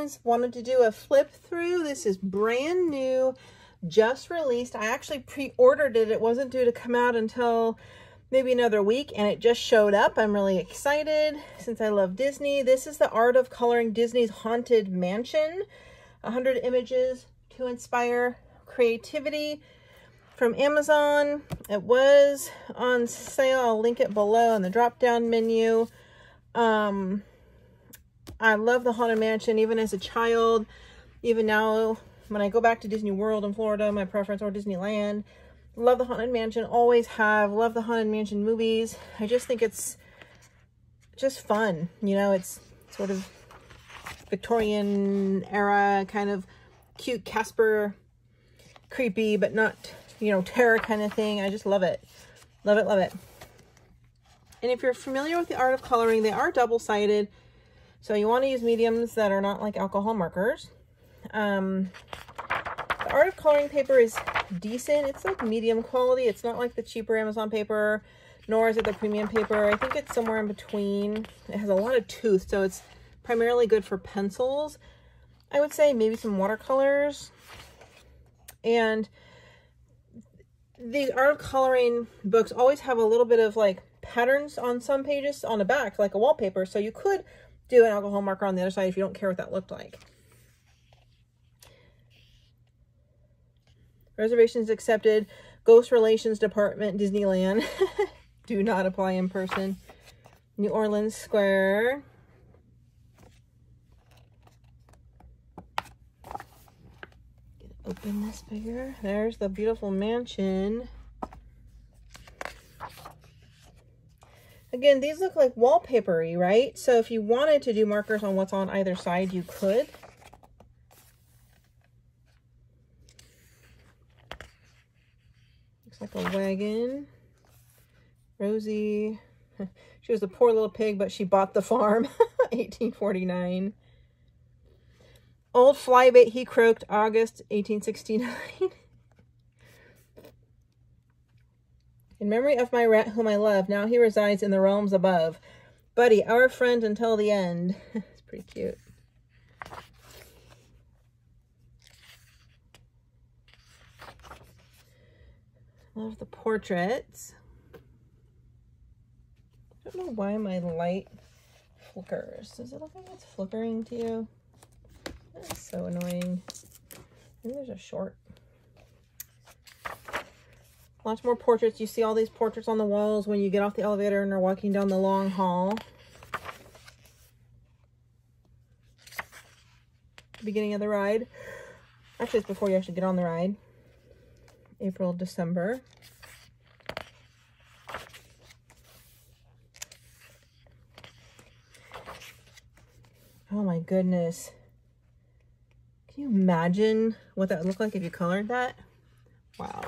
Friends. Wanted to do a flip through. This is brand new, just released. I actually pre-ordered it. It wasn't due to come out until maybe another week, and it just showed up. I'm really excited since I love Disney. This is The Art of Coloring Disney's Haunted Mansion. 100 images to inspire creativity from Amazon. It was on sale. I'll link it below in the drop-down menu. I love the Haunted Mansion, even as a child. Even now, when I go back to Disney World in Florida, my preference, or Disneyland, love the Haunted Mansion, always have. Love the Haunted Mansion movies. I just think it's just fun. You know, it's sort of Victorian era, kind of cute Casper, creepy, but not, you know, terror kind of thing. I just love it. Love it, love it. And if you're familiar with the art of coloring, they are double-sided. So you want to use mediums that are not like alcohol markers. The art of coloring paper is decent. It's like medium quality. It's not like the cheaper Amazon paper, nor is it the premium paper. I think it's somewhere in between. It has a lot of tooth, so it's primarily good for pencils. I would say maybe some watercolors. And the art of coloring books always have a little bit of like patterns on some pages on the back, like a wallpaper. So you could do an alcohol marker on the other side if you don't care what that looked like. Reservations accepted. Ghost Relations Department, Disneyland. Do not apply in person. New Orleans Square. Open this bigger. There's the beautiful mansion. Again, these look like wallpapery, right? So if you wanted to do markers on what's on either side, you could. Looks like a wagon. Rosie. She was a poor little pig, but she bought the farm. 1849. Old Flybait, he croaked, August 1869. In memory of my rat whom I love, now he resides in the realms above. Buddy, our friend until the end. It's pretty cute. Love the portraits. I don't know why my light flickers. Does it look like it's flickering to you? That's so annoying. Maybe there's a short. Lots more portraits. You see all these portraits on the walls when you get off the elevator and are walking down the long hall. Beginning of the ride. Actually, it's before you actually get on the ride. April, December. Oh my goodness. Can you imagine what that would look like if you colored that? Wow.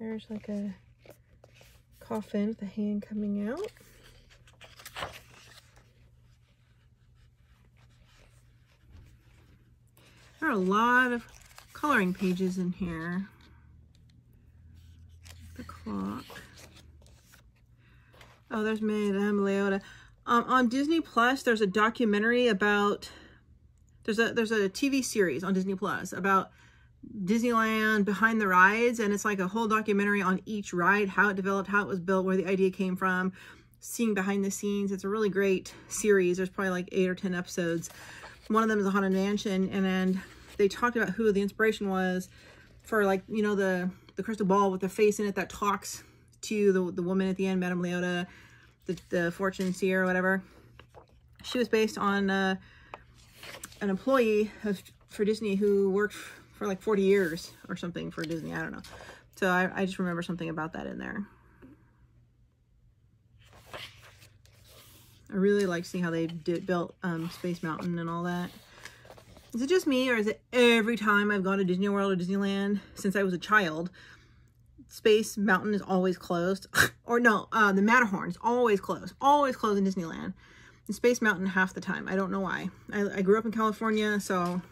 There's like a coffin with a hand coming out. There are a lot of coloring pages in here. The clock. Oh, there's Madame Leota. On Disney Plus, there's a documentary about, there's a TV series on Disney Plus about Disneyland behind the rides, and it's like a whole documentary on each ride, how it developed, how it was built, where the idea came from, seeing behind the scenes. It's a really great series. There's probably like 8 or 10 episodes. One of them is a Haunted Mansion, and then they talked about who the inspiration was for, like, you know, the crystal ball with the face in it that talks to the woman at the end, Madame Leota, the fortune seer or whatever. She was based on an employee for Disney who worked for like 40 years or something for Disney. I don't know. So I just remember something about that in there. I really like seeing how they built Space Mountain and all that. Is it just me, or is it every time I've gone to Disney World or Disneyland since I was a child, Space Mountain is always closed? Or no, the Matterhorn is always closed. Always closed in Disneyland. And Space Mountain half the time. I don't know why. I grew up in California, so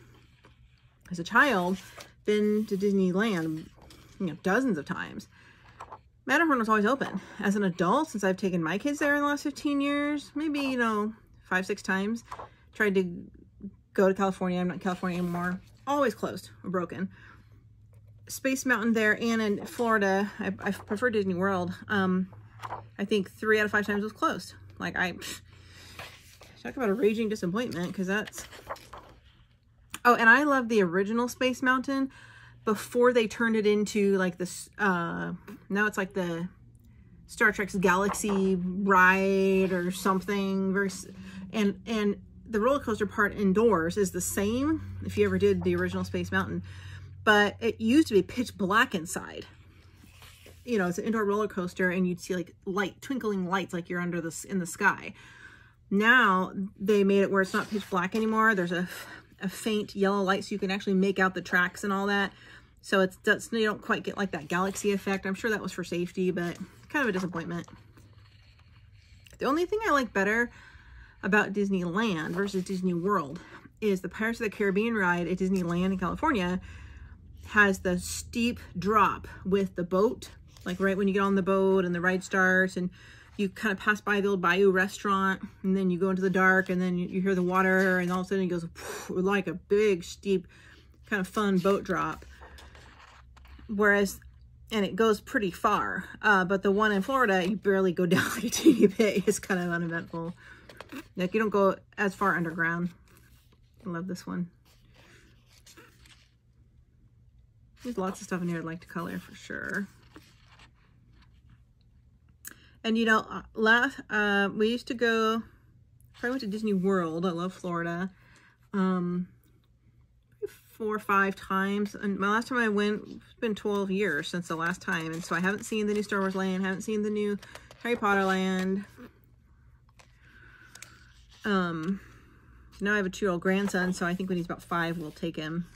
as a child, been to Disneyland, you know, dozens of times. Matterhorn was always open. As an adult, since I've taken my kids there in the last 15 years, maybe, you know, 5, 6 times. Tried to go to California. I'm not in California anymore. Always closed or broken. Space Mountain there and in Florida, I prefer Disney World. I think 3 out of 5 times was closed. Like, talk about a raging disappointment, because that's... Oh, and I love the original Space Mountain before they turned it into like this, now it's like the Star Trek's Galaxy ride or something. And the roller coaster part indoors is the same if you ever did the original Space Mountain, but it used to be pitch black inside. You know, it's an indoor roller coaster and you'd see like twinkling lights like you're under this in the sky. Now they made it where it's not pitch black anymore. There's a faint yellow light so you can actually make out the tracks and all that. So you don't quite get like that galaxy effect. I'm sure that was for safety, but kind of a disappointment. The only thing I like better about Disneyland versus Disney World is the Pirates of the Caribbean ride at Disneyland in California has the steep drop with the boat, like right when you get on the boat and the ride starts and you kind of pass by the old Bayou restaurant and then you go into the dark and then you hear the water and all of a sudden it goes like a big steep kind of fun boat drop. Whereas, and it goes pretty far, but the one in Florida, you barely go down like a teeny bit. It's kind of uneventful. Like you don't go as far underground. I love this one. There's lots of stuff in here I'd like to color for sure. And you know, we used to go, I went to Disney World. I love Florida. 4 or 5 times. And my last time I went, it's been 12 years since the last time. And so I haven't seen the new Star Wars land, haven't seen the new Harry Potter land. Now I have a 2-year-old grandson, so I think when he's about 5, we'll take him.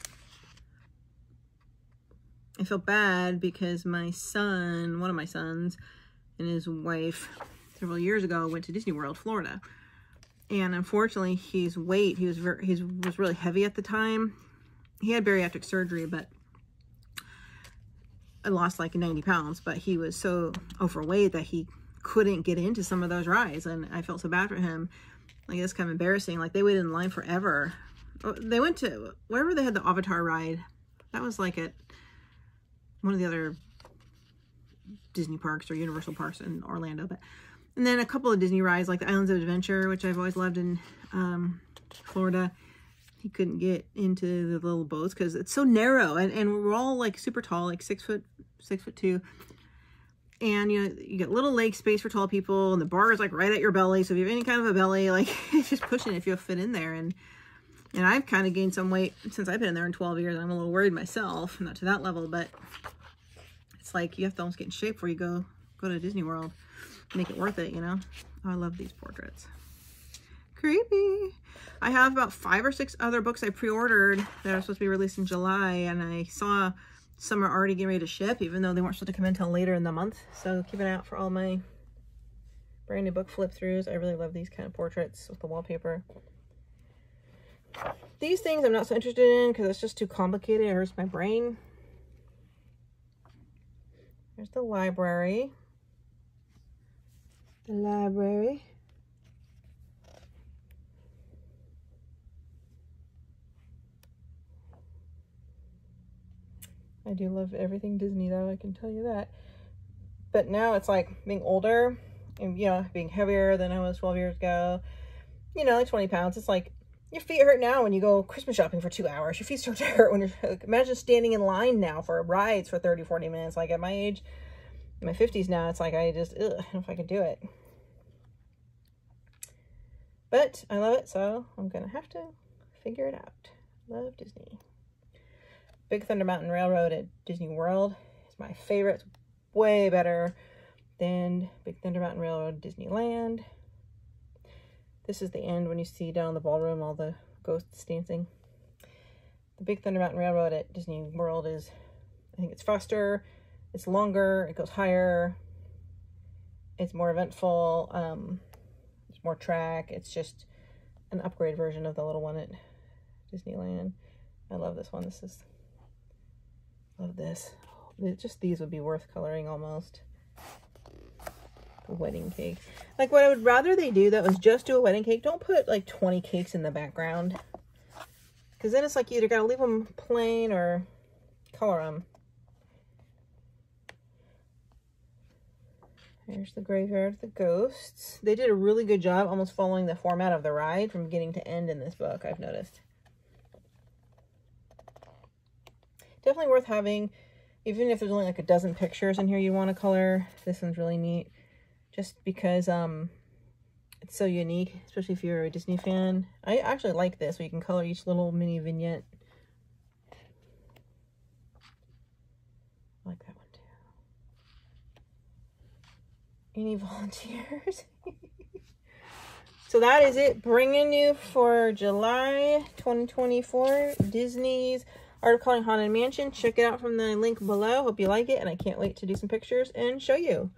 I feel bad because my son, one of my sons, and his wife several years ago went to Disney World, Florida. And unfortunately, his weight, he was really heavy at the time. He had bariatric surgery, but I lost like 90 pounds, but he was so overweight that he couldn't get into some of those rides. And I felt so bad for him. Like, it's kind of embarrassing. Like, they waited in line forever. They went to wherever they had the Avatar ride. That was like at one of the other Disney parks or Universal parks in Orlando. And then a couple of Disney rides like the Islands of Adventure, which I've always loved in Florida. He couldn't get into the little boats because it's so narrow, and we're all like super tall, like 6'2". And you know, you get little leg space for tall people, and the bar is like right at your belly. So if you have any kind of a belly, like it's just pushing if you'll fit in there. And I've kind of gained some weight since I've been in there in 12 years. I'm a little worried myself, not to that level, but it's like you have to almost get in shape before you go to Disney World. Make it worth it, you know? Oh, I love these portraits. Creepy. I have about 5 or 6 other books I pre-ordered that are supposed to be released in July, and I saw some are already getting ready to ship, even though they weren't supposed to come in until later in the month. So keep an eye out for all my brand new book flip-throughs. I really love these kind of portraits with the wallpaper. These things I'm not so interested in because it's just too complicated. It hurts my brain. There's the library. The library. I do love everything Disney though, I can tell you that. But now it's like being older and, you know, being heavier than I was 12 years ago. You know, like 20 pounds. It's like your feet hurt now when you go Christmas shopping for 2 hours. Your feet start to hurt when you're, like, imagine standing in line now for rides for 30, 40 minutes. Like at my age, in my 50s now, it's like I just, ugh, I don't know if I could do it. But I love it, so I'm gonna have to figure it out. Love Disney. Big Thunder Mountain Railroad at Disney World is my favorite. It's way better than Big Thunder Mountain Railroad at Disneyland. This is the end when you see down in the ballroom all the ghosts dancing. The Big Thunder Mountain Railroad at Disney World is, I think it's faster, it's longer, it goes higher, it's more eventful, it's more track. It's just an upgrade version of the little one at Disneyland. I love this one. Love this. Just these would be worth coloring almost. wedding cake. Like, what I would rather they do, that was just do a wedding cake. Don't put like 20 cakes in the background. Because then it's like you either got to leave them plain or color them. Here's the Graveyard of the Ghosts. They did a really good job almost following the format of the ride from beginning to end in this book, I've noticed. Definitely worth having, even if there's only like a dozen pictures in here you want to color. This one's really neat, just because it's so unique, especially if you're a Disney fan. I actually like this, where you can color each little mini vignette. I like that one too. Any volunteers? So that is it, bringing you for July 2024 Disney's Art of Coloring Haunted Mansion. Check it out from the link below. Hope you like it, and I can't wait to do some pictures and show you.